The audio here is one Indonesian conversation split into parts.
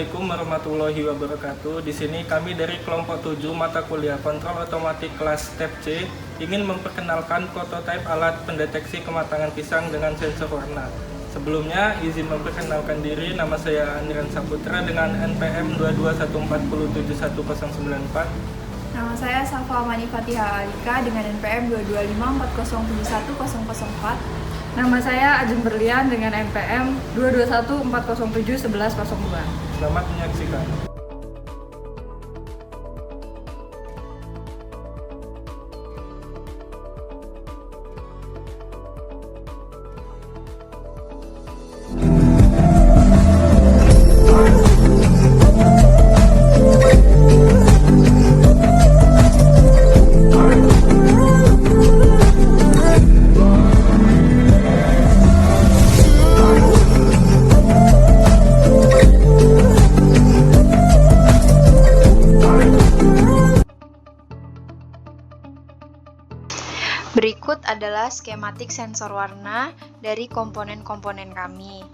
Assalamualaikum warahmatullahi wabarakatuh. Di sini kami dari kelompok 7 mata kuliah kontrol otomatik kelas step C ingin memperkenalkan prototipe alat pendeteksi kematangan pisang dengan sensor warna. Sebelumnya izin memperkenalkan diri, nama saya Aniran Saputra dengan NPM 224071094. Nama saya Safa Mani Fatihah Alika dengan NPM 22540710004. Nama saya Ajeng Berlian dengan NPM 22140711002. Selamat menyaksikan. Berikut adalah skematik sensor warna dari komponen-komponen kami.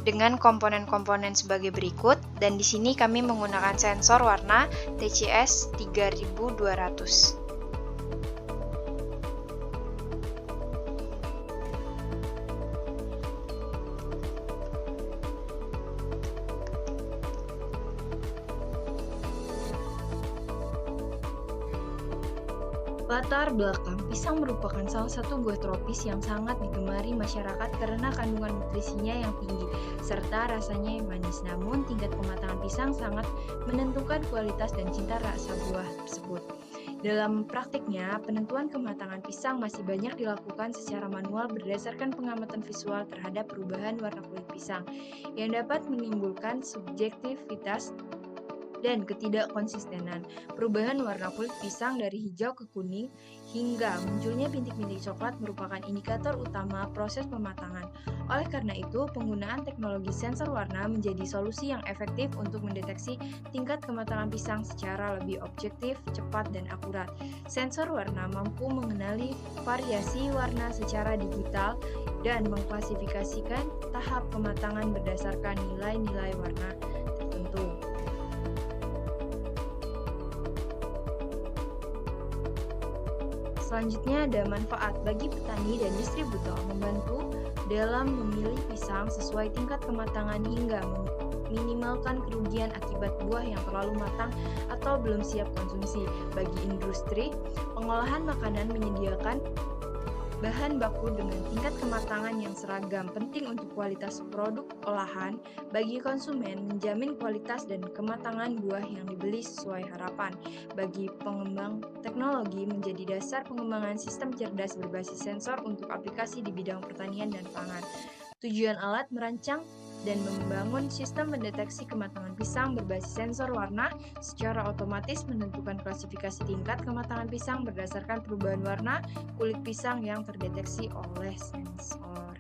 Dengan komponen-komponen sebagai berikut, dan di sini kami menggunakan sensor warna TCS 3200. Latar belakang, pisang merupakan salah satu buah tropis yang sangat digemari masyarakat karena kandungan nutrisinya yang tinggi, serta rasanya yang manis. Namun, tingkat kematangan pisang sangat menentukan kualitas dan cita rasa buah tersebut. Dalam praktiknya, penentuan kematangan pisang masih banyak dilakukan secara manual berdasarkan pengamatan visual terhadap perubahan warna kulit pisang, yang dapat menimbulkan subjektivitas dan ketidakkonsistenan. Perubahan warna kulit pisang dari hijau ke kuning hingga munculnya bintik-bintik coklat merupakan indikator utama proses pematangan. Oleh karena itu, penggunaan teknologi sensor warna menjadi solusi yang efektif untuk mendeteksi tingkat kematangan pisang secara lebih objektif, cepat, dan akurat. Sensor warna mampu mengenali variasi warna secara digital dan mengklasifikasikan tahap kematangan berdasarkan nilai-nilai warna tertentu. Selanjutnya ada manfaat bagi petani dan distributor, membantu dalam memilih pisang sesuai tingkat kematangan hingga meminimalkan kerugian akibat buah yang terlalu matang atau belum siap konsumsi. Bagi industri, pengolahan makanan menyediakan bahan baku dengan tingkat kematangan yang seragam, penting untuk kualitas produk olahan. Bagi konsumen, menjamin kualitas dan kematangan buah yang dibeli sesuai harapan. Bagi pengembang teknologi, menjadi dasar pengembangan sistem cerdas berbasis sensor untuk aplikasi di bidang pertanian dan pangan. Tujuan alat merancang dan membangun sistem mendeteksi kematangan pisang berbasis sensor warna secara otomatis menentukan klasifikasi tingkat kematangan pisang berdasarkan perubahan warna kulit pisang yang terdeteksi oleh sensor.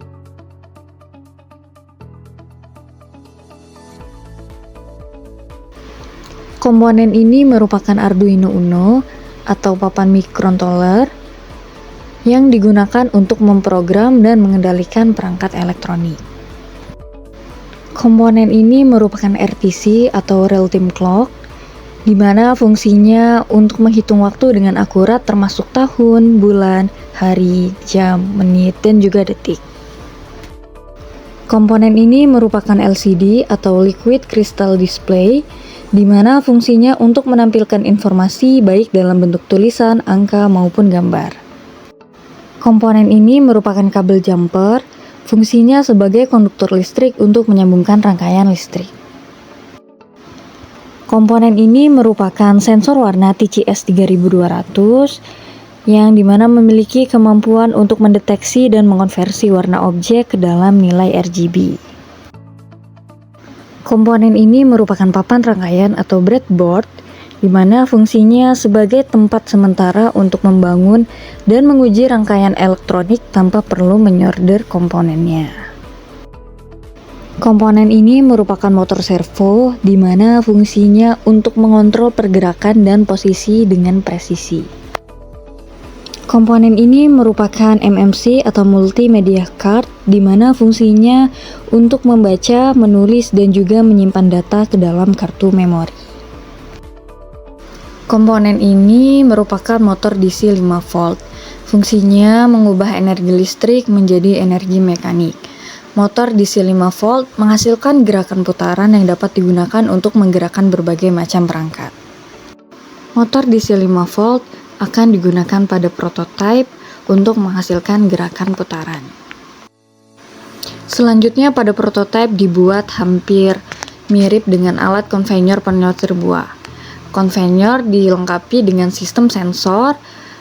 Komponen ini merupakan Arduino Uno atau papan microcontroller yang digunakan untuk memprogram dan mengendalikan perangkat elektronik. Komponen ini merupakan RTC atau Real Time Clock, di mana fungsinya untuk menghitung waktu dengan akurat termasuk tahun, bulan, hari, jam, menit, dan juga detik. Komponen ini merupakan LCD atau Liquid Crystal Display, di mana fungsinya untuk menampilkan informasi baik dalam bentuk tulisan, angka, maupun gambar. Komponen ini merupakan kabel jumper, fungsinya sebagai konduktor listrik untuk menyambungkan rangkaian listrik. Komponen ini merupakan sensor warna TCS 3200 yang dimana memiliki kemampuan untuk mendeteksi dan mengonversi warna objek ke dalam nilai RGB. Komponen ini merupakan papan rangkaian atau breadboard di mana fungsinya sebagai tempat sementara untuk membangun dan menguji rangkaian elektronik tanpa perlu menyorder komponennya. Komponen ini merupakan motor servo, di mana fungsinya untuk mengontrol pergerakan dan posisi dengan presisi. Komponen ini merupakan MMC atau Multimedia Card, di mana fungsinya untuk membaca, menulis, dan juga menyimpan data ke dalam kartu memori. Komponen ini merupakan motor DC 5 volt. Fungsinya mengubah energi listrik menjadi energi mekanik. Motor DC 5 volt menghasilkan gerakan putaran yang dapat digunakan untuk menggerakkan berbagai macam perangkat. Motor DC 5 volt akan digunakan pada prototipe untuk menghasilkan gerakan putaran. Selanjutnya pada prototipe dibuat hampir mirip dengan alat konveyor penyortir buah. Konveyor dilengkapi dengan sistem sensor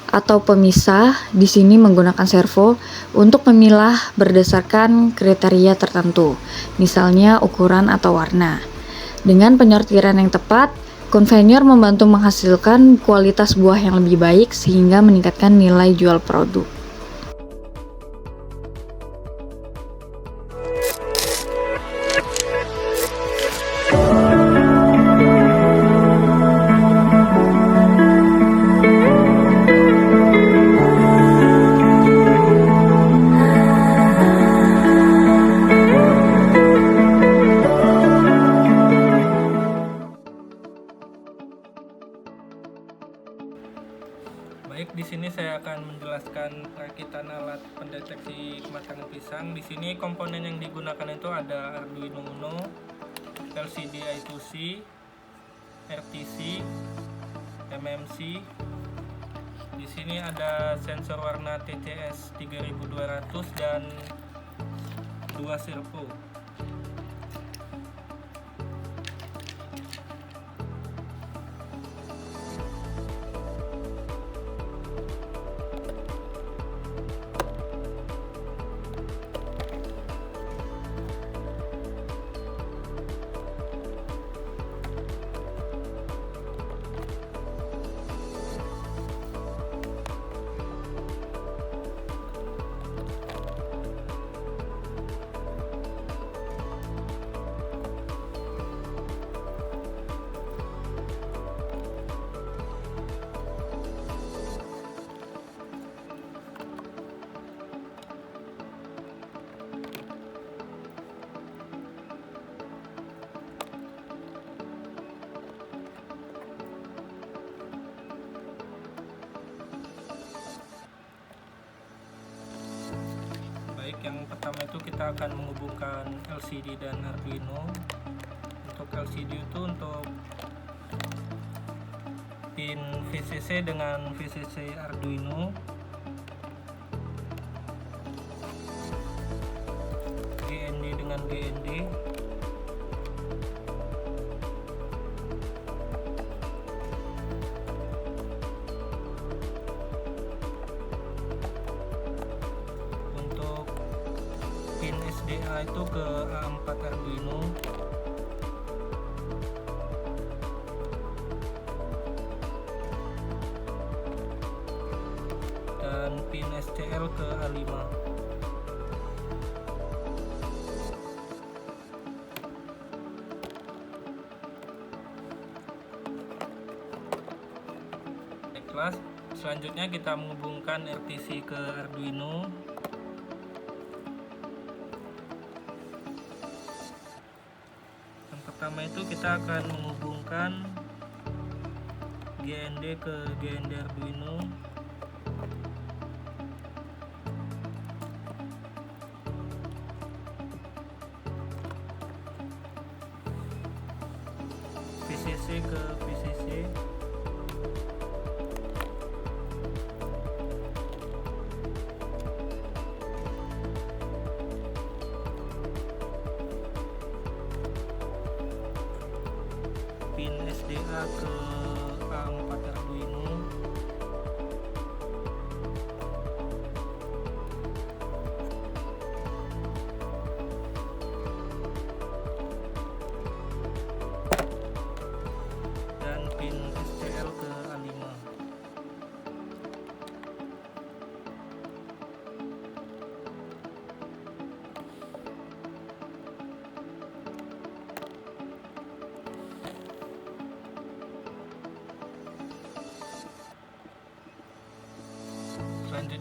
atau pemisah, di sini menggunakan servo untuk memilah berdasarkan kriteria tertentu, misalnya ukuran atau warna. Dengan penyortiran yang tepat, konveyor membantu menghasilkan kualitas buah yang lebih baik sehingga meningkatkan nilai jual produk. Baik, di sini saya akan menjelaskan perakitan alat pendeteksi kematangan pisang. Di sini komponen yang digunakan itu ada Arduino Uno, LCD I2C, RTC, MMC. Di sini ada sensor warna TCS 3200 dan 2 servo. Yang pertama itu kita akan menghubungkan LCD dan Arduino. Untuk LCD itu untuk pin VCC dengan VCC Arduino, GND dengan GND, pin SDA itu ke A4 Arduino, dan pin SCL ke A5. Baiklah, selanjutnya kita menghubungkan RTC ke Arduino. Pertama itu kita akan menghubungkan GND ke GND Arduino, VCC ke VCC, pin SDA ke A4 Arduino, dan pin SCL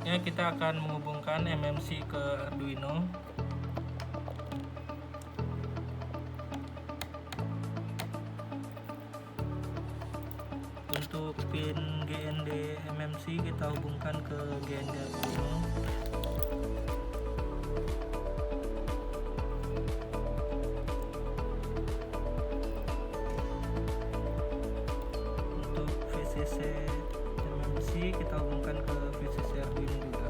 Selanjutnya kita akan menghubungkan MMC ke Arduino. Untuk pin GND MMC kita hubungkan ke GND Arduino. Untuk VCC MMC kita hubungkan ke VCC Arduino juga.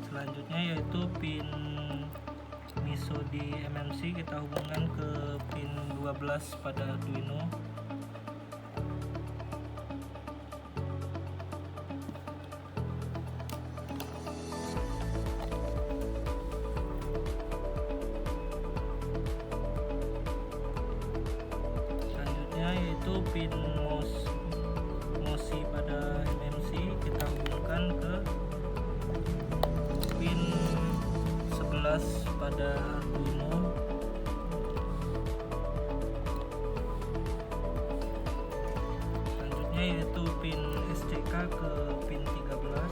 Selanjutnya yaitu pin MISO di MMC kita hubungkan ke pin 12 pada Arduino. Selanjutnya yaitu pin MOSI pada MMC kita hubungkan ke pin 11 pada Arduino. Selanjutnya yaitu pin SCK ke pin 13.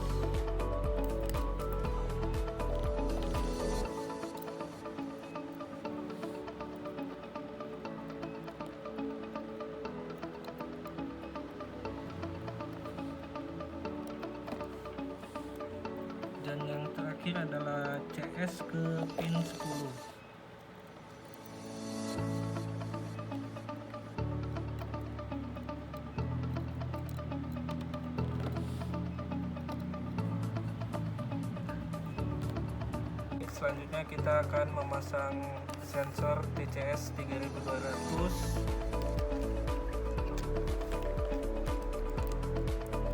Dan yang terakhir adalah CS ke pin 10. Selanjutnya kita akan memasang sensor TCS 3200.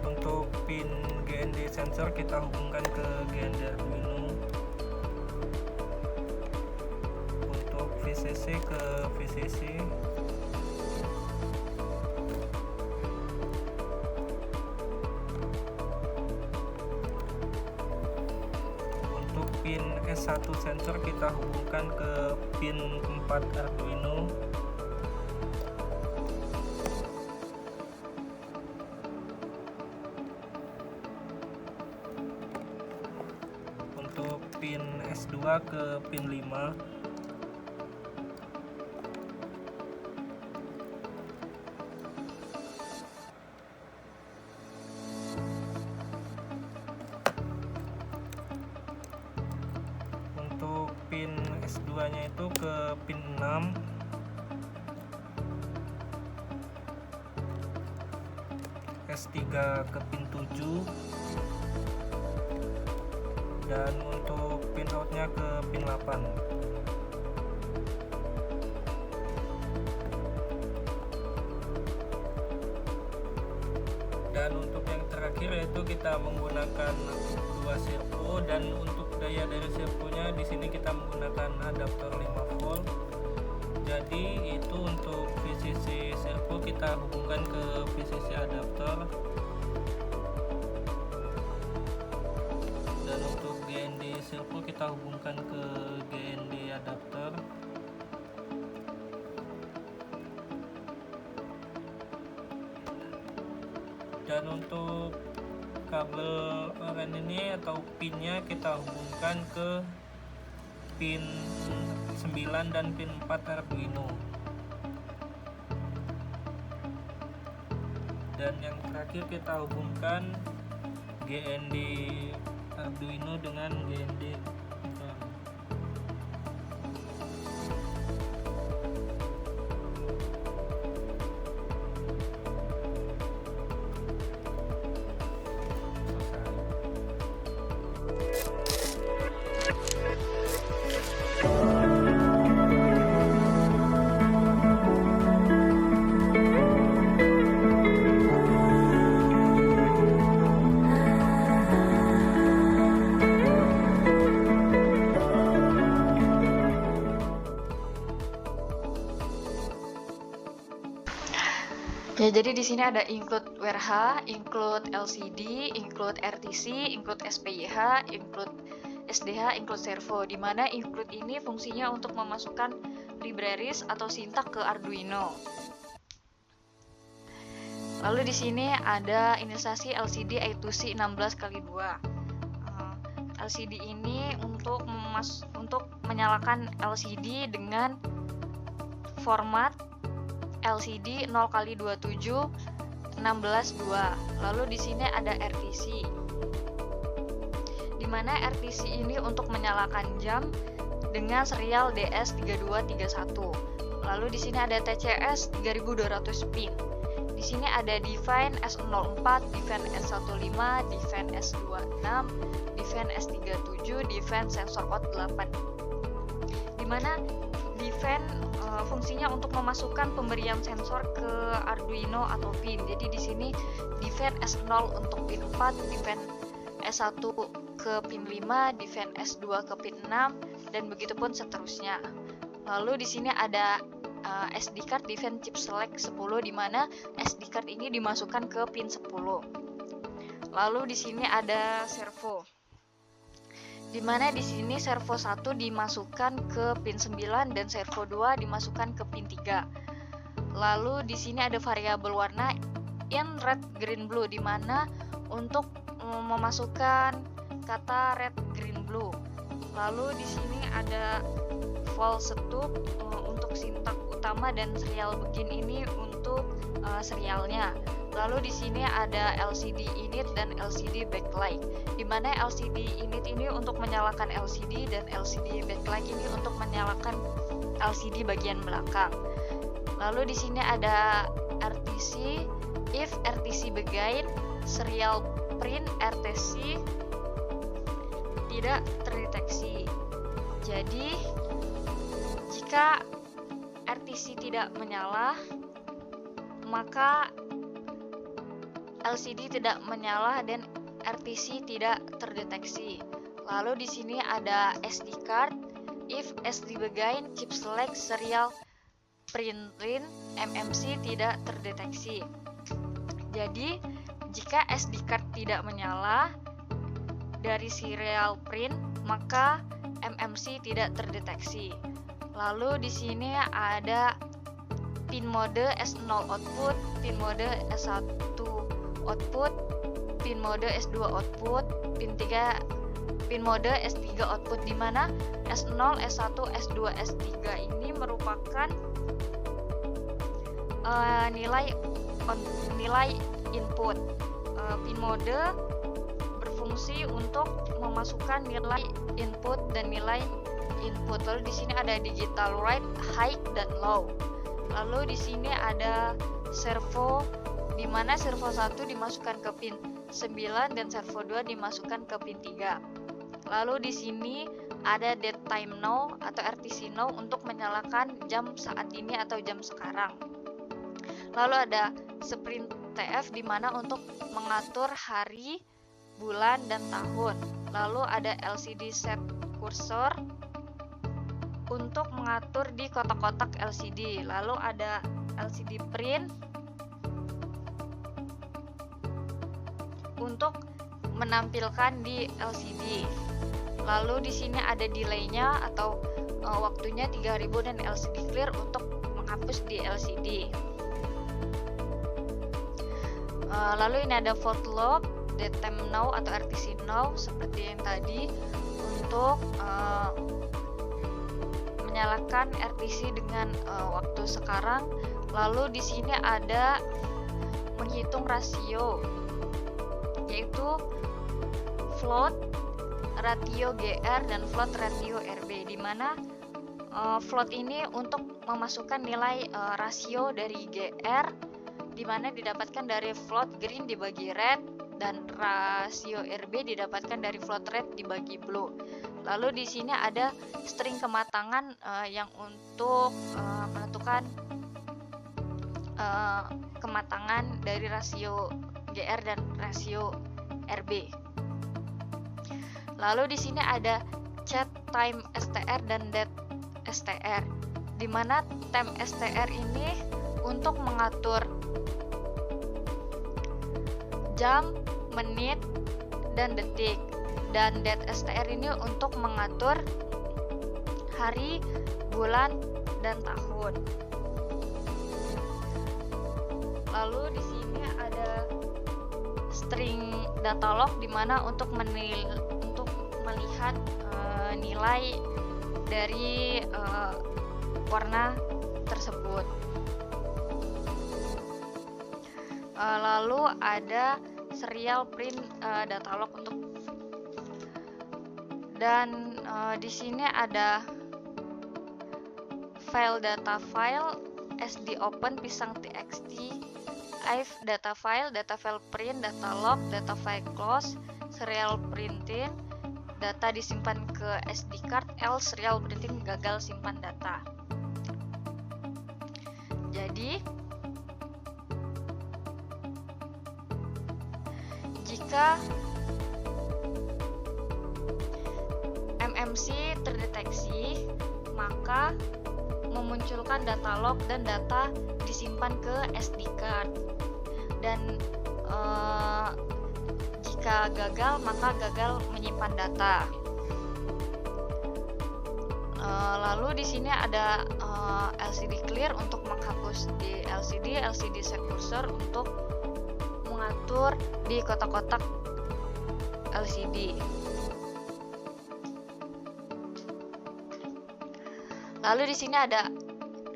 Untuk pin GND sensor kita hubungkan ke GND Arduino. Untuk VCC ke VCC. Untuk pin S1 sensor kita hubungkan ke pin 4 Arduino. Untuk pin S2 ke pin 5. Untuk pin S2 nya itu ke pin 6. S3 ke pin 7. Dan untuk pin outnya ke pin 8. Dan untuk yang terakhir yaitu kita menggunakan dua servo, dan untuk daya dari servonya di sini kita menggunakan adaptor 5 volt. Jadi itu untuk VCC servo kita hubungkan ke VCC adaptor. Dan untuk GND servo kita hubungkan ke GND adapter. Dan untuk kabel RN ini atau pinnya kita hubungkan ke pin 9 dan pin 4 Arduino. Dan yang terakhir kita hubungkan GND Arduino dengan GND. jadi di sini ada include WRH, include LCD, include RTC, include SPYH, include SDH, include servo, di mana include ini fungsinya untuk memasukkan libraries atau sintak ke Arduino. Lalu di sini ada inisialisasi LCD I2C 16x2. LCD ini untuk menyalakan LCD dengan format LCD 0x27 16:2. Lalu di sini ada RTC. Di mana RTC ini untuk menyalakan jam dengan serial DS3231. Lalu di sini ada TCS 3200 pin. Di sini ada Define S04, Define S15, Define S26, Define S37, Define Sensor Out 8. Di mana Define fungsinya untuk memasukkan pemberian sensor ke Arduino atau pin. Jadi di sini Define S0 untuk pin 4, Define S1 ke pin 5, Define S2 ke pin 6, dan begitupun seterusnya. Lalu di sini ada SD card Define chip select 10, di mana SD card ini dimasukkan ke pin 10. Lalu di sini ada servo, di mana di sini servo 1 dimasukkan ke pin 9 dan servo 2 dimasukkan ke pin 3. Lalu di sini ada variabel warna in red green blue, di mana untuk memasukkan kata red green blue. Lalu di sini ada false stop untuk sintak utama dan serial begin ini untuk serialnya. Lalu di sini ada LCD init dan LCD backlight, di mana LCD init ini untuk menyalakan LCD dan LCD backlight ini untuk menyalakan LCD bagian belakang. Lalu di sini ada RTC, if RTC begin, serial print RTC tidak terdeteksi. Jadi jika RTC tidak menyala, maka LCD tidak menyala dan RTC tidak terdeteksi. Lalu di sini ada SD card, if SD begin, chip select, serial print MMC tidak terdeteksi. Jadi jika SD card tidak menyala dari serial print, maka MMC tidak terdeteksi. Lalu di sini ada pin mode S0 output, pin mode S1 output, pin mode S2 output, pin mode S3 output, di mana S0, S1, S2, S3 ini merupakan nilai input. Pin mode berfungsi untuk memasukkan nilai input dan nilai input. Lalu di sini ada digital write, high dan low. Lalu di sini ada servo, di mana servo 1 dimasukkan ke pin 9 dan servo 2 dimasukkan ke pin 3. Lalu di sini ada dead time now atau RTC now untuk menyalakan jam saat ini atau jam sekarang. Lalu ada sprint TF, di mana untuk mengatur hari, bulan, dan tahun. Lalu ada LCD set cursor untuk mengatur di kotak-kotak LCD. Lalu ada LCD print untuk menampilkan di LCD. Lalu di sini ada delay-nya atau waktunya 3000 dan LCD clear untuk menghapus di LCD. Lalu ini ada fault log, dead time now atau RTC now seperti yang tadi untuk menyalakan RTC dengan waktu sekarang. Lalu di sini ada menghitung rasio, yaitu float ratio GR dan float ratio RB, di mana float ini untuk memasukkan nilai rasio dari GR, di mana didapatkan dari float green dibagi red, dan rasio RB didapatkan dari float red dibagi blue. Lalu di sini ada string kematangan yang untuk menentukan kematangan dari rasio GR dan rasio RB. Lalu di sini ada chat time STR dan dead STR, di mana time STR ini untuk mengatur jam, menit, dan detik. Dan DAT-STR ini untuk mengatur hari, bulan, dan tahun. Lalu di sini ada string data log di mana untuk melihat nilai dari warna tersebut. Lalu ada serial print data log dan di sini ada data file, SD open, pisang txt, if data file print, data log, data file close, serial printing, data disimpan ke SD card, else serial printing gagal simpan data. Jadi jika MMC terdeteksi, maka memunculkan data log dan data disimpan ke SD card. Dan jika gagal, maka gagal menyimpan data. Lalu di sini ada LCD clear untuk menghapus di LCD set cursor untuk mengatur di kotak-kotak LCD. Lalu di sini ada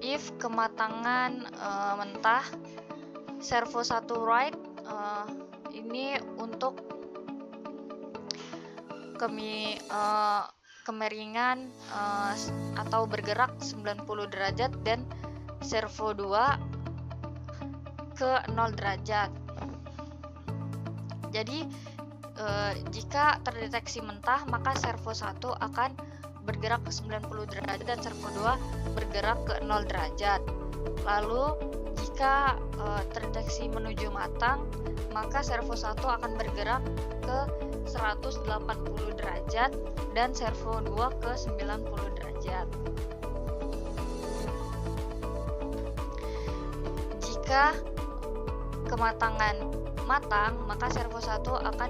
if kematangan mentah, servo 1 write, ini untuk kemiringan atau bergerak 90 derajat, dan servo 2 ke 0 derajat. Jadi jika terdeteksi mentah, maka servo 1 akan bergerak ke 90 derajat dan servo 2 bergerak ke 0 derajat. Lalu jika terdeteksi menuju matang, maka servo 1 akan bergerak ke 180 derajat dan servo 2 ke 90 derajat. Jika kematangan matang, maka servo 1 akan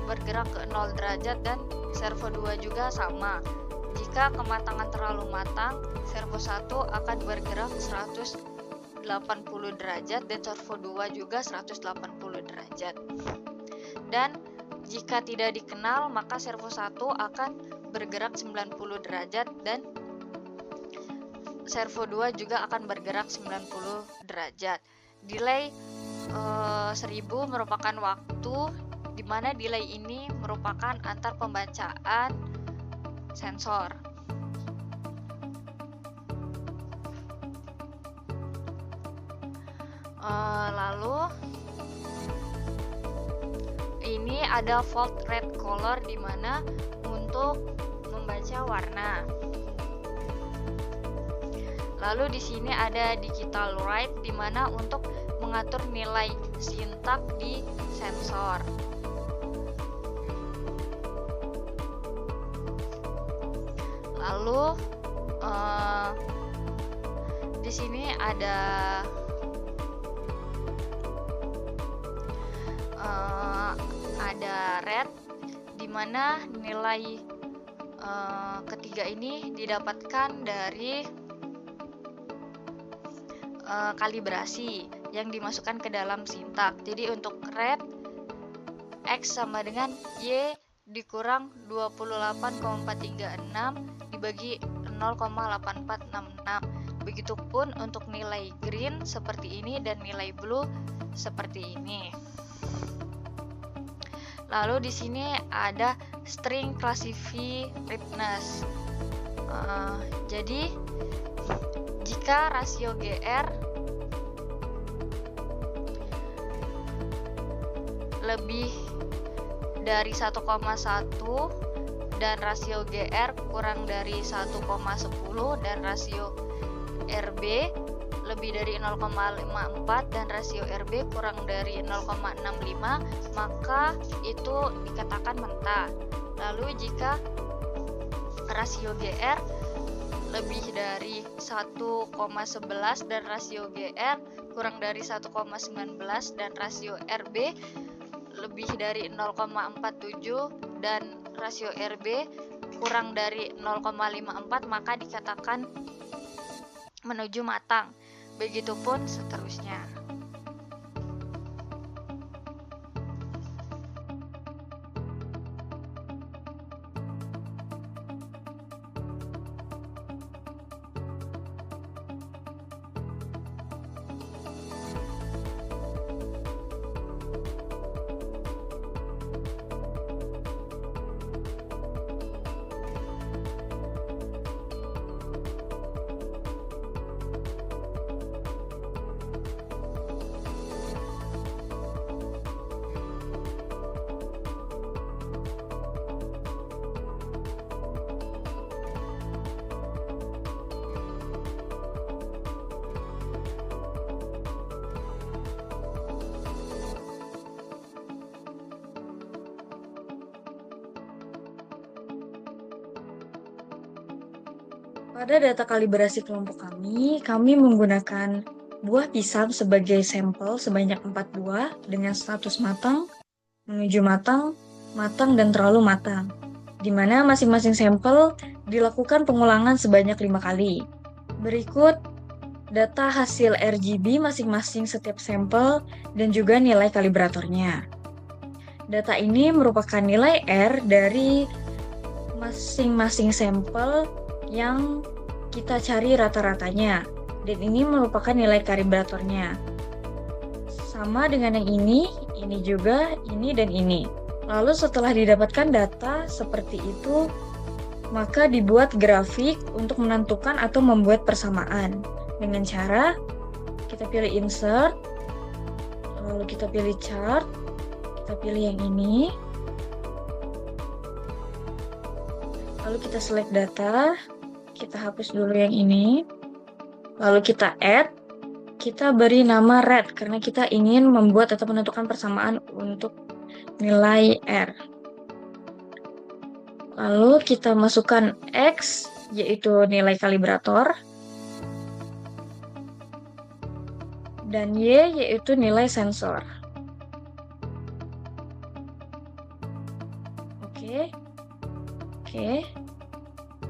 bergerak ke 0 derajat dan servo 2 juga sama. Jika kematangan terlalu matang, servo 1 akan bergerak 180 derajat dan servo 2 juga 180 derajat. Dan jika tidak dikenal, maka servo 1 akan bergerak 90 derajat dan servo 2 juga akan bergerak 90 derajat. Delay 1000 merupakan waktu di mana delay ini merupakan antar pembacaan sensor. Lalu ini ada volt red color di mana untuk membaca warna. Lalu di sini ada digital write di mana untuk mengatur nilai sintak di sensor. Lalu di sini ada red di mana nilai ketiga ini didapatkan dari kalibrasi yang dimasukkan ke dalam sintak. Jadi untuk red, X sama dengan Y dikurang 28,436 dibagi 0,8466. Begitupun untuk nilai green seperti ini dan nilai blue seperti ini. Lalu di sini ada string classivity-ripeness. Jadi jika rasio GR lebih dari 1,1 dan rasio GR kurang dari 1,10 dan rasio RB lebih dari 0,54 dan rasio RB kurang dari 0,65, maka itu dikatakan mentah. Lalu jika rasio GR lebih dari 1,11 dan rasio GR kurang dari 1,19 dan rasio RB lebih dari 0,47 dan rasio RB kurang dari 0,54 maka dikatakan menuju matang. Begitupun seterusnya. Pada data kalibrasi kelompok kami menggunakan buah pisang sebagai sampel sebanyak 4 buah dengan status matang, menuju matang, matang, dan terlalu matang, di mana masing-masing sampel dilakukan pengulangan sebanyak 5 kali. Berikut data hasil RGB masing-masing setiap sampel dan juga nilai kalibratornya. Data ini merupakan nilai R dari masing-masing sampel yang kita cari rata-ratanya, dan ini merupakan nilai kalibratornya. Sama dengan yang ini juga, ini dan ini. Lalu setelah didapatkan data seperti itu, maka dibuat grafik untuk menentukan atau membuat persamaan. Dengan cara kita pilih insert, lalu kita pilih chart, kita pilih yang ini, lalu kita select data, kita hapus dulu yang ini, lalu kita add, kita beri nama red karena kita ingin membuat atau menentukan persamaan untuk nilai R. Lalu kita masukkan X, yaitu nilai kalibrator, dan Y, yaitu nilai sensor. Oke.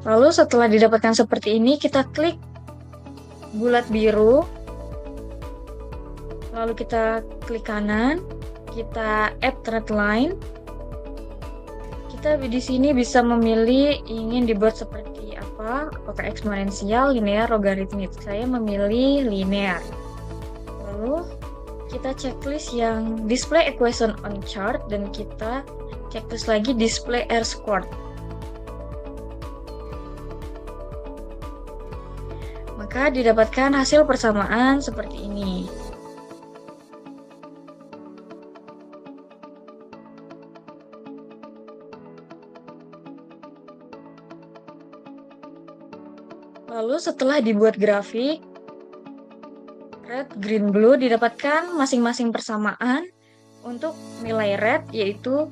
Lalu setelah didapatkan seperti ini, kita klik bulat biru, lalu kita klik kanan, kita add thread line. Kita di sini bisa memilih ingin dibuat seperti apa, apakah eksponensial, linear, logaritmik. Saya memilih linear. Lalu kita checklist yang display equation on chart dan kita checklist lagi display R squared. Maka didapatkan hasil persamaan seperti ini. Lalu setelah dibuat grafik, red, green, blue, didapatkan masing-masing persamaan untuk nilai red, yaitu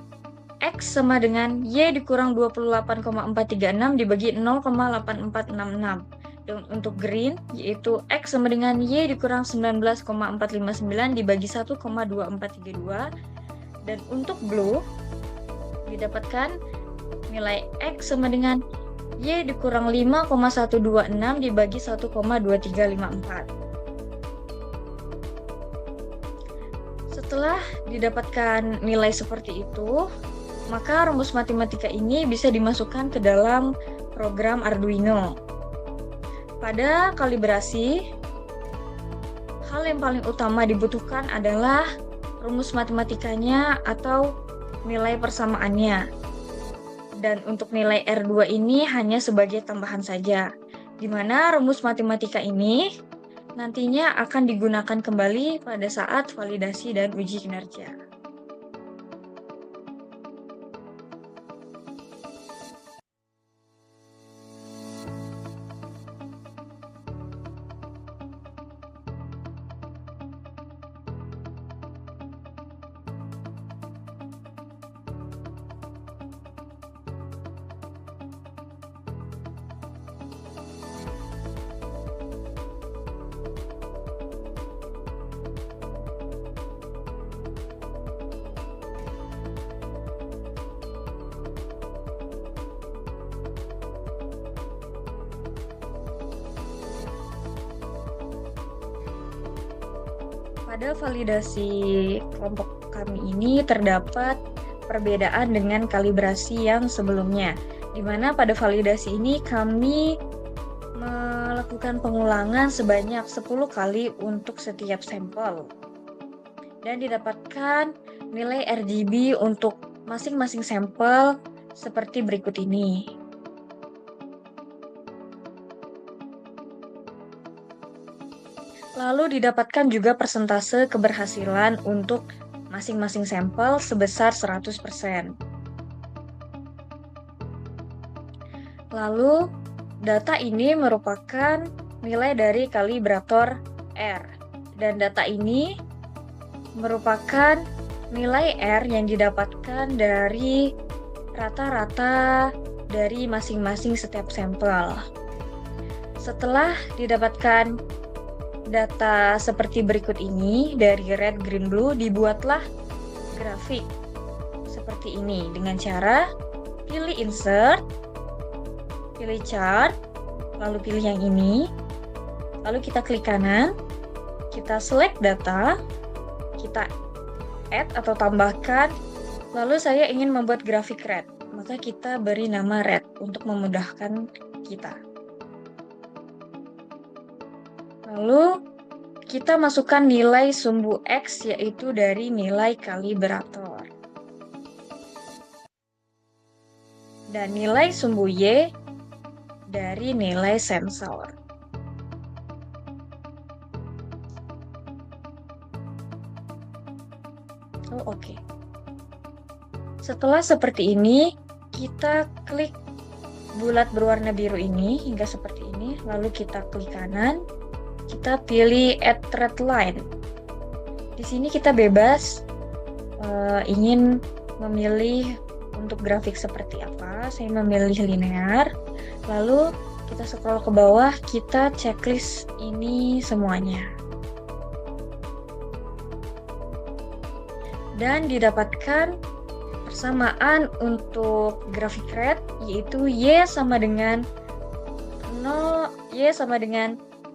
X sama dengan Y dikurang 28,436 dibagi 0,8466. Dan untuk green, yaitu X sama dengan Y dikurang 19,459 dibagi 1,2432. Dan untuk blue, didapatkan nilai X sama dengan Y dikurang 5,126 dibagi 1,2354. Setelah didapatkan nilai seperti itu, maka rumus matematika ini bisa dimasukkan ke dalam program Arduino. Pada kalibrasi, hal yang paling utama dibutuhkan adalah rumus matematikanya atau nilai persamaannya. Dan untuk nilai R2 ini hanya sebagai tambahan saja, di mana rumus matematika ini nantinya akan digunakan kembali pada saat validasi dan uji kinerja. Pada validasi kelompok kami ini terdapat perbedaan dengan kalibrasi yang sebelumnya, di mana pada validasi ini kami melakukan pengulangan sebanyak 10 kali untuk setiap sampel dan didapatkan nilai RGB untuk masing-masing sampel seperti berikut ini. Lalu didapatkan juga persentase keberhasilan untuk masing-masing sampel sebesar 100%. Lalu data ini merupakan nilai dari kalibrator R, dan data ini merupakan nilai R yang didapatkan dari rata-rata dari masing-masing setiap sampel. Setelah didapatkan data seperti berikut ini dari red, green, blue, dibuatlah grafik seperti ini dengan cara pilih insert, pilih chart, lalu pilih yang ini, lalu kita klik kanan, kita select data, kita add atau tambahkan, lalu saya ingin membuat grafik red, maka kita beri nama red untuk memudahkan kita. Lalu kita masukkan nilai sumbu X yaitu dari nilai kalibrator. Dan nilai sumbu Y dari nilai sensor. Oke. Setelah seperti ini, kita klik bulat berwarna biru ini hingga seperti ini, lalu kita klik kanan. Kita pilih add thread line. Di sini kita bebas ingin memilih untuk grafik seperti apa. Saya memilih linear. Lalu kita scroll ke bawah, kita checklist ini semuanya. Dan didapatkan persamaan untuk grafik red, yaitu Y sama dengan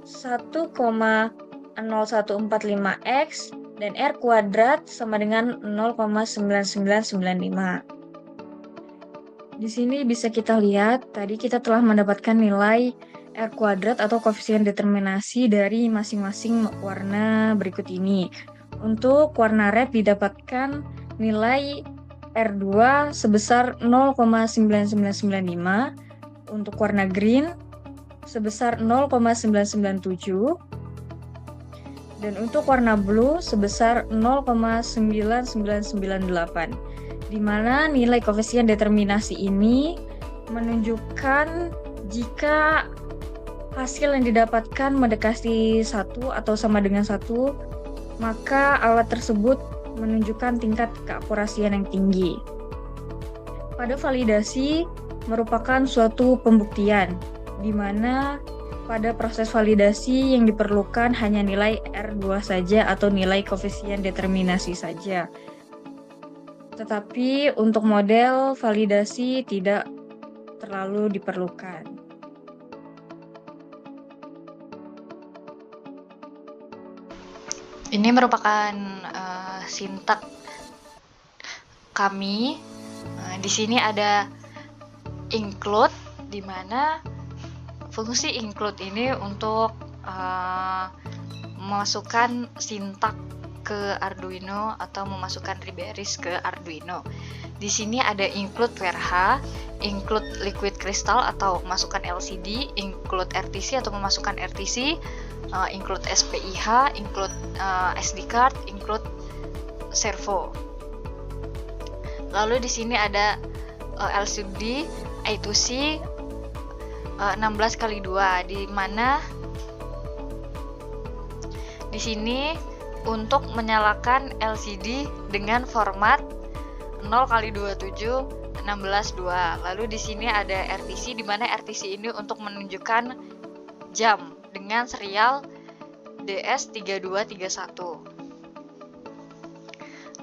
1,0145X dan R kuadrat sama dengan 0,9995. Di sini bisa kita lihat, tadi kita telah mendapatkan nilai R kuadrat atau koefisien determinasi dari masing-masing warna berikut ini. Untuk warna red didapatkan nilai R2 sebesar 0,9995, untuk warna green sebesar 0,997, dan untuk warna blue sebesar 0,9998, di mana nilai koefisien determinasi ini menunjukkan jika hasil yang didapatkan mendekati 1 atau sama dengan 1, maka alat tersebut menunjukkan tingkat keakurasian yang tinggi. Pada validasi merupakan suatu pembuktian, di mana pada proses validasi yang diperlukan hanya nilai R2 saja atau nilai koefisien determinasi saja. Tetapi untuk model validasi tidak terlalu diperlukan. Ini merupakan sintak kami. Di sini ada include, di mana fungsi include ini untuk memasukkan sintak ke Arduino atau memasukkan riberis ke Arduino. Di sini ada include VRH, include liquid crystal atau memasukkan LCD, include RTC atau memasukkan RTC, include SPIH, include SD card, include servo. Lalu di sini ada LCD I2C 16x2, di mana di sini untuk menyalakan LCD dengan format 0x27 16:2. Lalu di sini ada RTC, di mana RTC ini untuk menunjukkan jam dengan serial DS3231.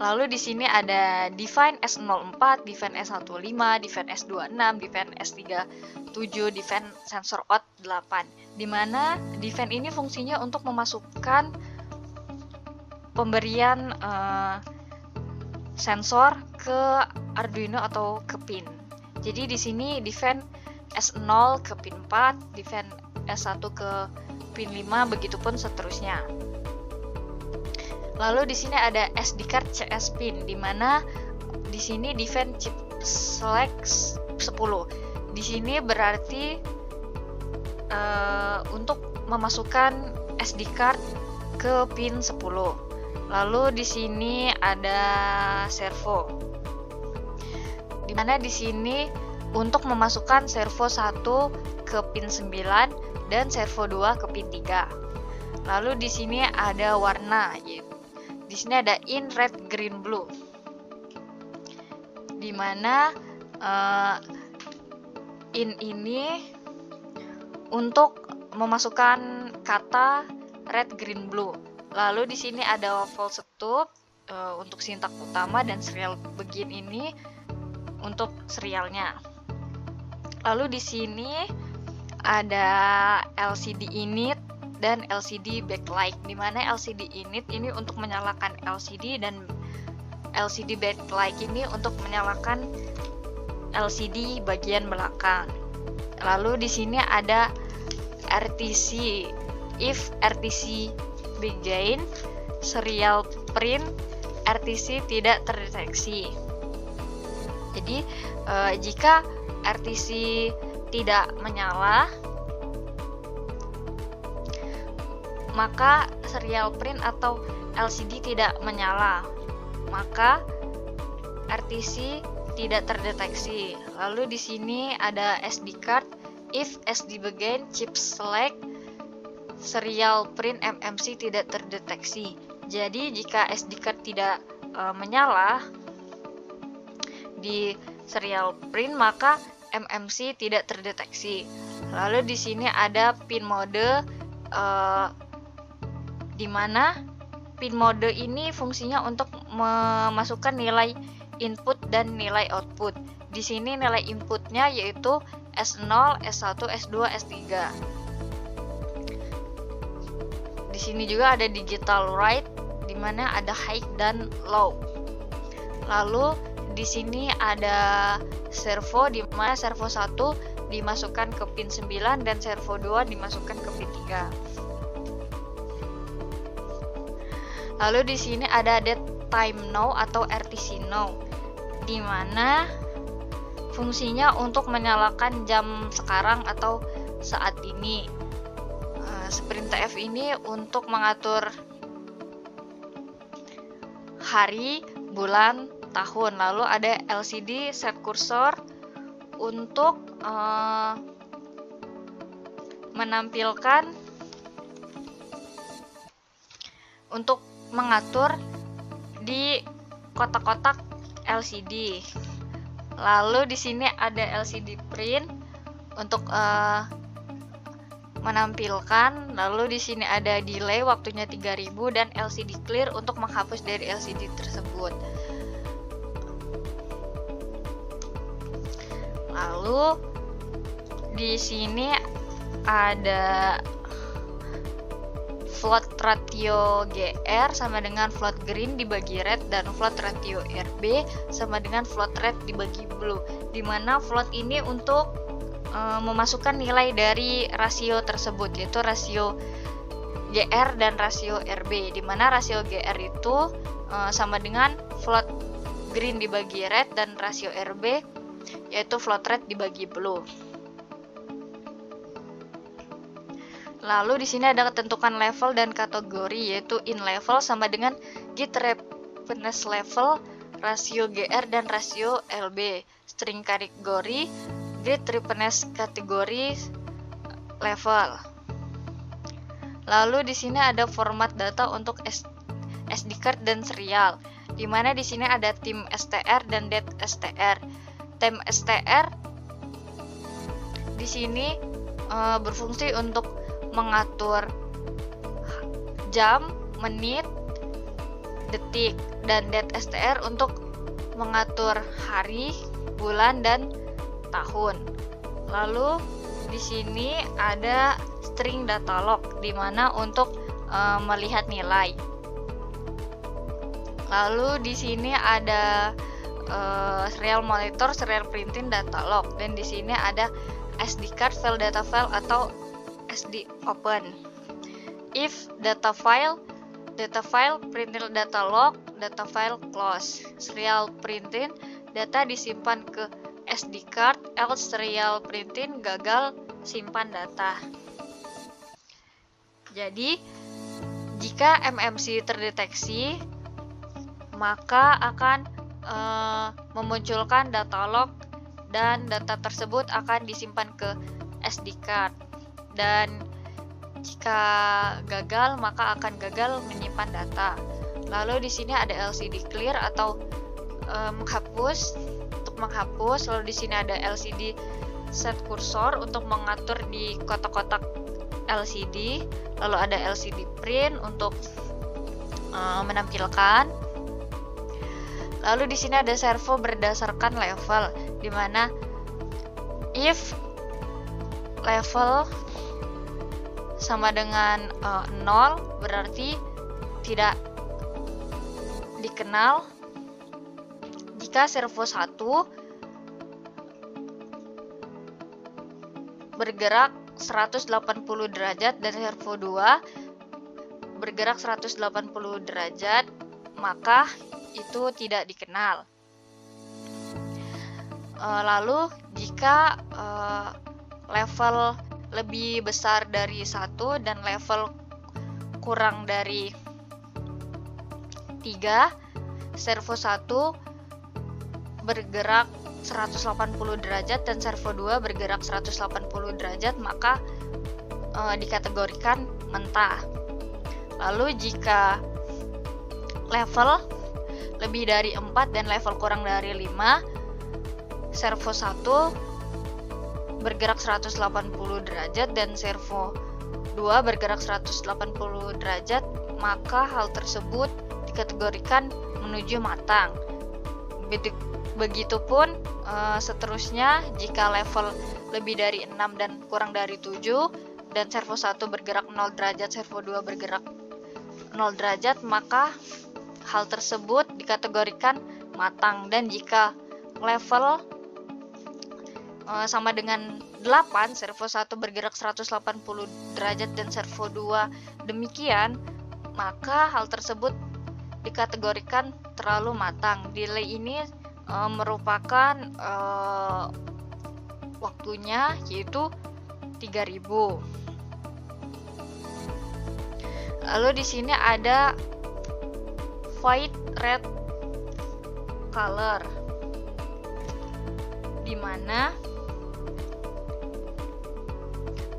Lalu di sini ada Define S04, Define S15, Define S26, Define S37, Define Sensor Out 8. Di mana Define ini fungsinya untuk memasukkan pemberian sensor ke Arduino atau ke pin. Jadi di sini defend S0 ke pin 4, defend S1 ke pin 5, begitupun seterusnya. Lalu di sini ada SD card CS pin, di mana di sini defend chip select 10. Di sini berarti untuk memasukkan SD card ke pin 10. Lalu di sini ada servo, di mana di sini untuk memasukkan servo 1 ke pin 9 dan servo 2 ke pin 3. Lalu di sini ada warna, di sini ada in, red, green, blue, di mana in ini untuk memasukkan kata red, green, blue. Lalu di sini ada volt stop untuk sintak utama dan serial begin ini untuk serialnya. Lalu di sini ada LCD init dan LCD backlight, di mana LCD init ini untuk menyalakan LCD dan LCD backlight ini untuk menyalakan LCD bagian belakang. Lalu di sini ada RTC, if RTC begin serial print, RTC tidak terdeteksi. Jadi jika RTC tidak menyala, maka serial print atau LCD tidak menyala, maka RTC tidak terdeteksi. Lalu di sini ada SD card, if SD begin chip select serial print MMC tidak terdeteksi. Jadi jika SD card tidak menyala di serial print, maka MMC tidak terdeteksi. Lalu di sini ada pin mode, di mana pin mode ini fungsinya untuk memasukkan nilai input dan nilai output. Di sini nilai inputnya yaitu S0, S1, S2, S3. Di sini juga ada digital write, di mana ada high dan low. Lalu di sini ada servo, di mana servo 1 dimasukkan ke pin 9 dan servo 2 dimasukkan ke pin 3. Lalu di sini ada dead time now atau RTC now, di mana fungsinya untuk menyalakan jam sekarang atau saat ini. Sprintf ini untuk mengatur hari, bulan, tahun. Lalu ada LCD set cursor untuk menampilkan, untuk mengatur di kotak-kotak LCD. Lalu di sini ada LCD print untuk menampilkan. Lalu di sini ada delay, waktunya 3000, dan LCD clear untuk menghapus dari LCD tersebut. Lalu di sini ada float ratio GR sama dengan float green dibagi red, dan float ratio RB sama dengan float red dibagi blue, di mana float ini untuk memasukkan nilai dari rasio tersebut, yaitu rasio GR dan rasio RB, di mana rasio GR itu sama dengan float green dibagi red, dan rasio RB yaitu float red dibagi blue. Lalu di sini ada ketentukan level dan kategori, yaitu in level sama dengan git readiness level, rasio GR dan rasio LB, string kategori, git readiness kategori, level. Lalu di sini ada format data untuk SD card dan serial, di mana di sini ada tim STR dan det STR. Tim STR di sini berfungsi untuk mengatur jam, menit, detik, dan det STR untuk mengatur hari, bulan, dan tahun. Lalu di sini ada string data log, di mana untuk melihat nilai. Lalu di sini ada serial monitor, serial printing, data log, dan di sini ada SD card, file data file atau SD open. If data file, printing data log, data file close. Serial printing, data disimpan ke SD card, else serial printing gagal simpan data. Jadi, jika MMC terdeteksi, maka akan memunculkan data log dan data tersebut akan disimpan ke SD card. Dan jika gagal, maka akan gagal menyimpan data. Lalu di sini ada LCD clear atau menghapus, untuk menghapus. Lalu di sini ada LCD set cursor untuk mengatur di kotak-kotak LCD. Lalu ada LCD print untuk menampilkan. Lalu di sini ada servo berdasarkan level, di mana if level sama dengan 0 berarti tidak dikenal. Jika servo 1 bergerak 180 derajat dan servo 2 bergerak 180 derajat, maka itu tidak dikenal. Lalu jika level lebih besar dari 1 dan level kurang dari 3, servo 1 bergerak 180 derajat dan servo 2 bergerak 180 derajat, maka dikategorikan mentah. Lalu jika level lebih dari 4 dan level kurang dari 5, servo 1 bergerak 180 derajat dan servo 2 bergerak 180 derajat, maka hal tersebut dikategorikan menuju matang. Begitupun seterusnya, jika level lebih dari 6 dan kurang dari 7 dan servo 1 bergerak 0 derajat, servo 2 bergerak 0 derajat, maka hal tersebut dikategorikan matang. Dan jika level sama dengan 8, servo 1 bergerak 180 derajat dan servo 2 demikian, maka hal tersebut dikategorikan terlalu matang. Delay ini merupakan waktunya yaitu 3000. Lalu di sini ada white red color, di mana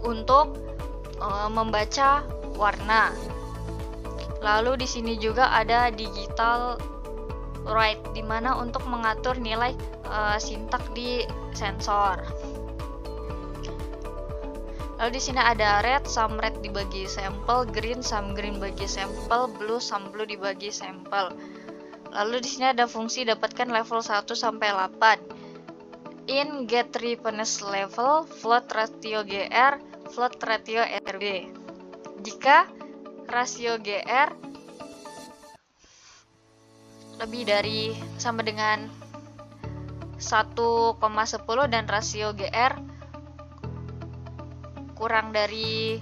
untuk membaca warna. Lalu di sini juga ada digital write, di mana untuk mengatur nilai sintak di sensor. Lalu di sini ada red, sum red dibagi sampel, green, sum green bagi sampel, blue, sum blue dibagi sampel. Lalu di sini ada fungsi dapatkan level 1 sampai 8. In get readiness level, float ratio GR, float ratio RB. Jika rasio GR lebih dari sama dengan 1,10 dan rasio GR kurang dari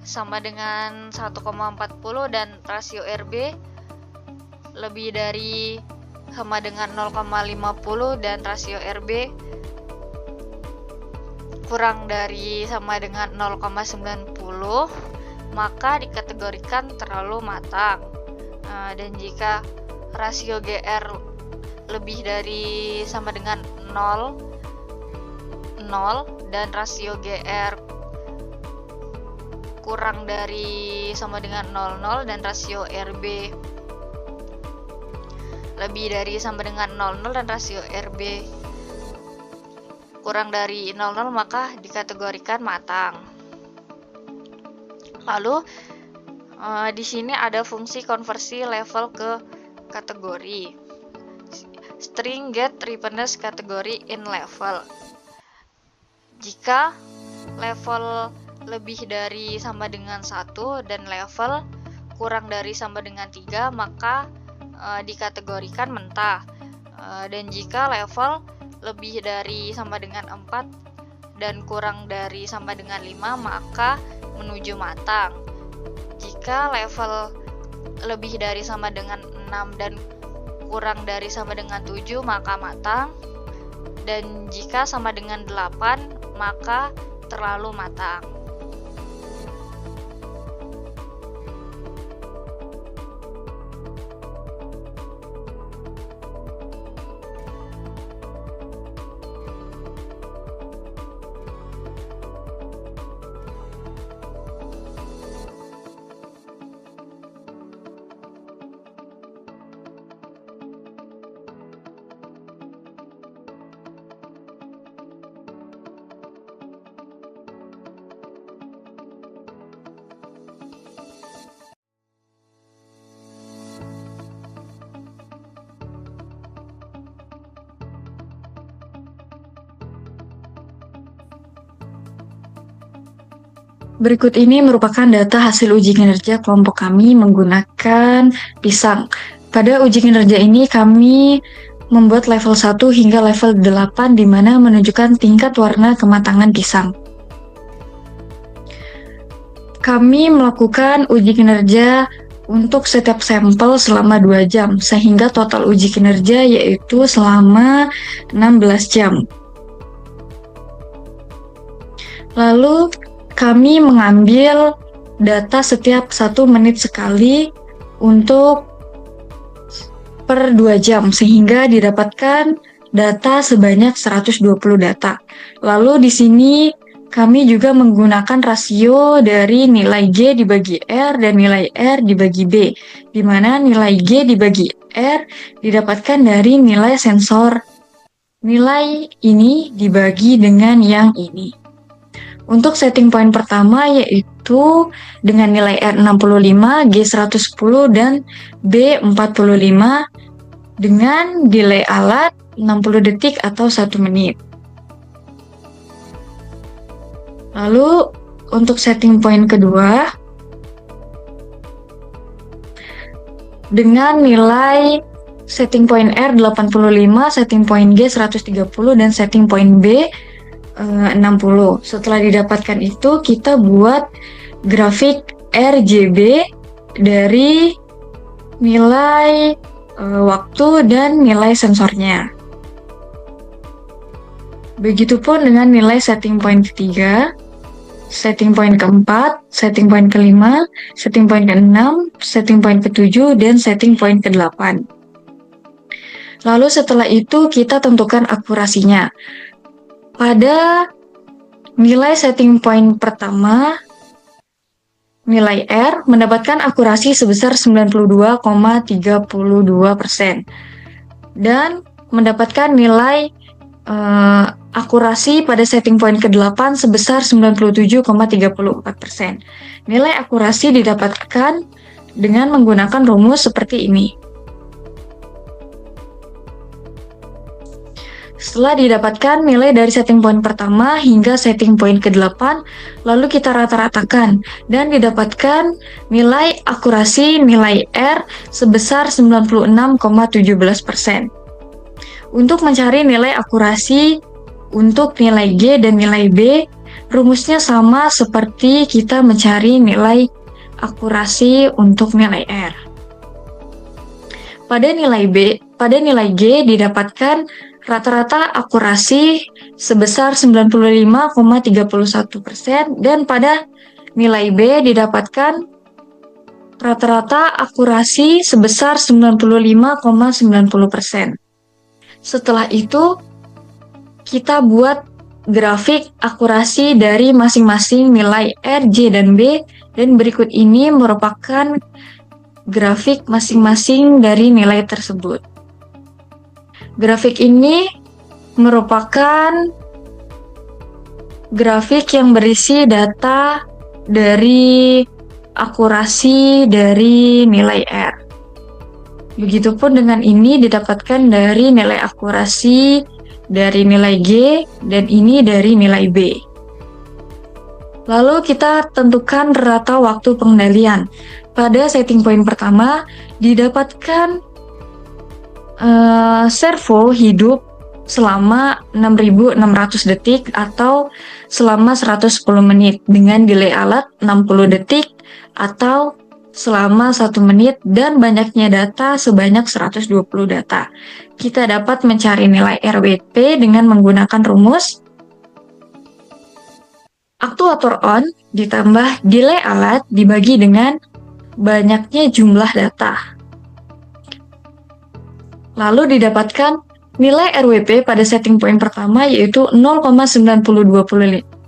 sama dengan 1,40 dan rasio RB lebih dari sama dengan 0,50 dan rasio RB kurang dari sama dengan 0,90, maka dikategorikan terlalu matang. Dan jika rasio GR lebih dari sama dengan 0 dan rasio GR kurang dari sama dengan 00 dan rasio RB lebih dari sama dengan 00 dan rasio RB kurang dari 00, maka dikategorikan matang. Lalu di sini ada fungsi konversi level ke kategori. String get readiness kategori in level. Jika level lebih dari sama dengan 1 dan level kurang dari sama dengan 3, maka dikategorikan mentah. Dan jika level lebih dari sama dengan 4 dan kurang dari sama dengan 5, maka menuju matang. Jika level lebih dari sama dengan 6 dan kurang dari sama dengan 7, maka matang. Dan jika sama dengan 8, maka terlalu matang. Berikut ini merupakan data hasil uji kinerja kelompok kami menggunakan pisang. Pada uji kinerja ini kami membuat level 1 hingga level 8 di mana menunjukkan tingkat warna kematangan pisang. Kami melakukan uji kinerja untuk setiap sampel selama 2 jam, sehingga total uji kinerja yaitu selama 16 jam. Lalu kami mengambil data setiap 1 menit sekali untuk per 2 jam, sehingga didapatkan data sebanyak 120 data. Lalu di sini kami juga menggunakan rasio dari nilai G dibagi R dan nilai R dibagi B, di mana nilai G dibagi R didapatkan dari nilai sensor. Nilai ini dibagi dengan yang ini. Untuk setting point pertama yaitu dengan nilai R 65, G 110, dan B 45 dengan delay alat 60 detik atau 1 menit. Lalu untuk setting point kedua dengan nilai setting point R 85, setting point G 130, dan setting point B 60. Setelah didapatkan itu, kita buat grafik RGB dari nilai waktu dan nilai sensornya. Begitupun dengan nilai setting point ketiga, setting point keempat, setting point kelima, setting point keenam, setting point ketujuh, dan setting point ke-8. Lalu setelah itu kita tentukan akurasinya. Pada nilai setting point pertama, nilai R mendapatkan akurasi sebesar 92,32% dan mendapatkan nilai akurasi pada setting point ke-8 sebesar 97,34%. Nilai akurasi didapatkan dengan menggunakan rumus seperti ini. Setelah didapatkan nilai dari setting point pertama hingga setting point ke-8, lalu kita rata-ratakan dan didapatkan nilai akurasi nilai R sebesar 96,17%. Untuk mencari nilai akurasi untuk nilai G dan nilai B, rumusnya sama seperti kita mencari nilai akurasi untuk nilai R. Pada nilai G didapatkan rata-rata akurasi sebesar 95,31% dan pada nilai B didapatkan rata-rata akurasi sebesar 95,90%. Setelah itu kita buat grafik akurasi dari masing-masing nilai R, J, dan B, dan berikut ini merupakan grafik masing-masing dari nilai tersebut. Grafik ini merupakan grafik yang berisi data dari akurasi dari nilai R. Begitupun dengan ini didapatkan dari nilai akurasi dari nilai G dan ini dari nilai B. Lalu kita tentukan rata waktu pengendalian. Pada setting point pertama didapatkan servo hidup selama 6.600 detik atau selama 110 menit dengan delay alat 60 detik atau selama 1 menit dan banyaknya data sebanyak 120 data. Kita dapat mencari nilai RWP dengan menggunakan rumus aktuator on ditambah delay alat dibagi dengan banyaknya jumlah data. Lalu didapatkan nilai RWP pada setting point pertama yaitu 0,925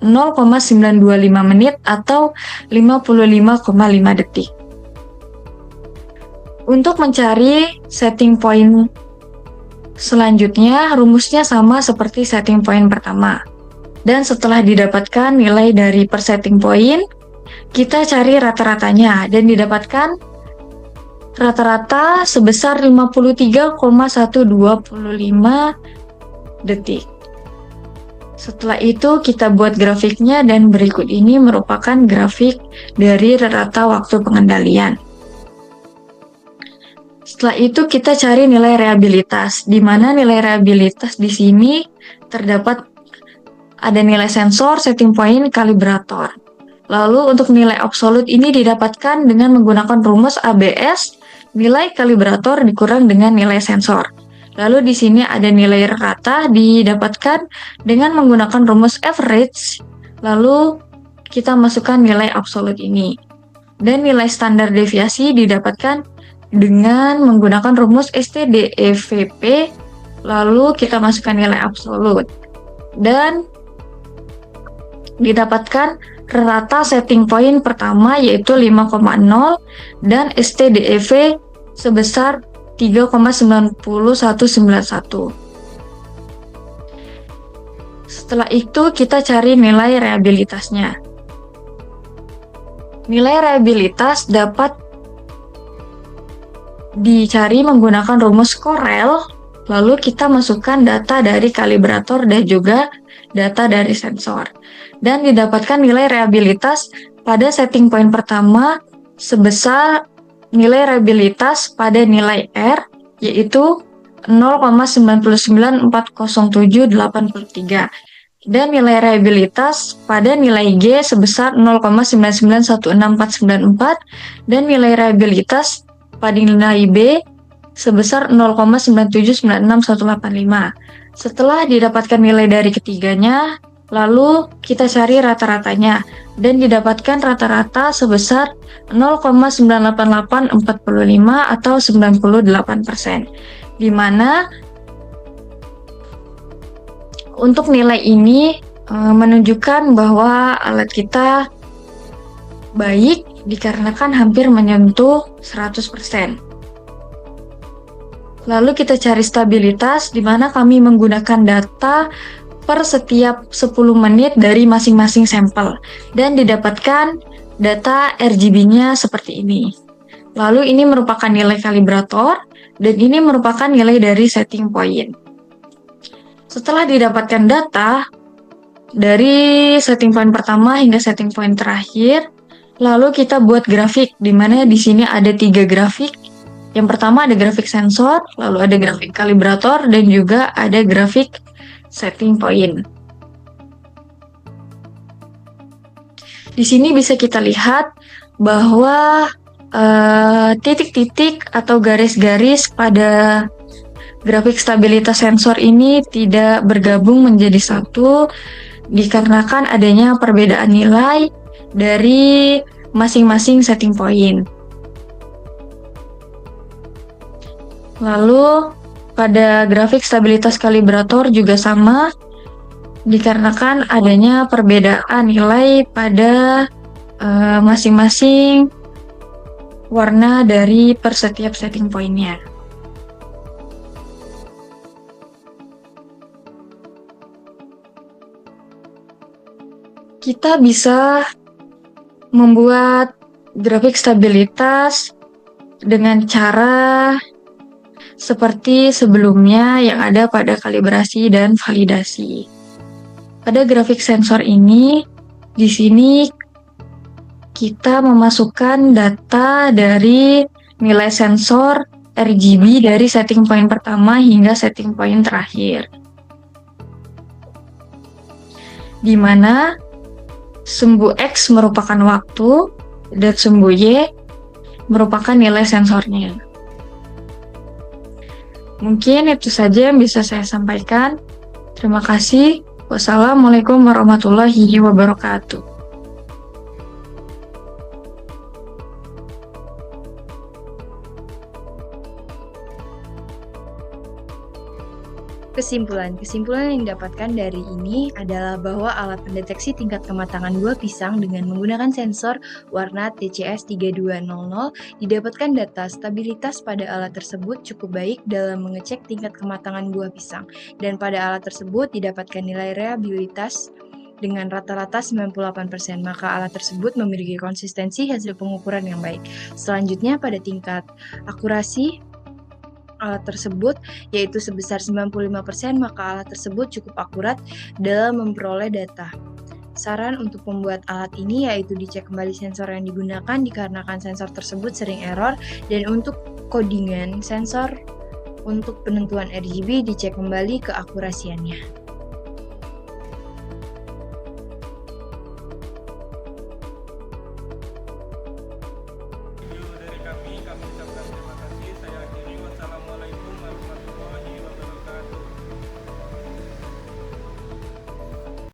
menit atau 55,5 detik. Untuk mencari setting point selanjutnya, rumusnya sama seperti setting point pertama. Dan setelah didapatkan nilai dari per setting point, kita cari rata-ratanya dan didapatkan rata-rata sebesar 53,125 detik. Setelah itu kita buat grafiknya dan berikut ini merupakan grafik dari rata waktu pengendalian. Setelah itu kita cari nilai reliabilitas, di mana nilai reliabilitas di sini terdapat ada nilai sensor, setting point, kalibrator. Lalu untuk nilai absolut ini didapatkan dengan menggunakan rumus ABS, nilai kalibrator dikurang dengan nilai sensor. Lalu di sini ada nilai rata didapatkan dengan menggunakan rumus average, lalu kita masukkan nilai absolut ini. Dan nilai standar deviasi didapatkan dengan menggunakan rumus STDEVP, lalu kita masukkan nilai absolut. Dan didapatkan rata setting point pertama yaitu 5,0 dan STDEV sebesar 3,9191. Setelah itu kita cari nilai reliabilitasnya. Nilai reliabilitas dapat dicari menggunakan rumus Corel, lalu kita masukkan data dari kalibrator dan juga data dari sensor. Dan didapatkan nilai reliabilitas pada setting point pertama sebesar nilai reliabilitas pada nilai R yaitu 0,9940783 dan nilai reliabilitas pada nilai G sebesar 0,9916494 dan nilai reliabilitas pada nilai B sebesar 0,9796185. Setelah didapatkan nilai dari ketiganya, lalu kita cari rata-ratanya dan didapatkan rata-rata sebesar 0,98845 atau 98%. Di mana untuk nilai ini menunjukkan bahwa alat kita baik dikarenakan hampir menyentuh 100%. Lalu kita cari stabilitas di mana kami menggunakan data per setiap 10 menit dari masing-masing sampel dan didapatkan data RGB-nya seperti ini. Lalu ini merupakan nilai kalibrator dan ini merupakan nilai dari setting point. Setelah didapatkan data dari setting point pertama hingga setting point terakhir, lalu kita buat grafik di mana di sini ada 3 grafik. Yang pertama ada grafik sensor, lalu ada grafik kalibrator dan juga ada grafik setting point. Di sini bisa kita lihat bahwa titik-titik atau garis-garis pada grafik stabilitas sensor ini tidak bergabung menjadi satu dikarenakan adanya perbedaan nilai dari masing-masing setting point. Lalu pada grafik stabilitas kalibrator juga sama dikarenakan adanya perbedaan nilai pada masing-masing warna dari per setiap setting point-nya. Kita bisa membuat grafik stabilitas dengan cara seperti sebelumnya yang ada pada kalibrasi dan validasi. Pada grafik sensor ini, di sini kita memasukkan data dari nilai sensor RGB dari setting point pertama hingga setting point terakhir. Di mana sumbu X merupakan waktu dan sumbu Y merupakan nilai sensornya. Mungkin itu saja yang bisa saya sampaikan. Terima kasih. Wassalamualaikum warahmatullahi wabarakatuh. Kesimpulan yang didapatkan dari ini adalah bahwa alat pendeteksi tingkat kematangan buah pisang dengan menggunakan sensor warna TCS 3200 didapatkan data stabilitas pada alat tersebut cukup baik dalam mengecek tingkat kematangan buah pisang, dan pada alat tersebut didapatkan nilai reliabilitas dengan rata-rata 98%, maka alat tersebut memiliki konsistensi hasil pengukuran yang baik. Selanjutnya pada tingkat akurasi alat tersebut, yaitu sebesar 95%, maka alat tersebut cukup akurat dalam memperoleh data. Saran untuk membuat alat ini yaitu dicek kembali sensor yang digunakan dikarenakan sensor tersebut sering error, dan untuk codingan sensor untuk penentuan RGB dicek kembali keakurasiannya.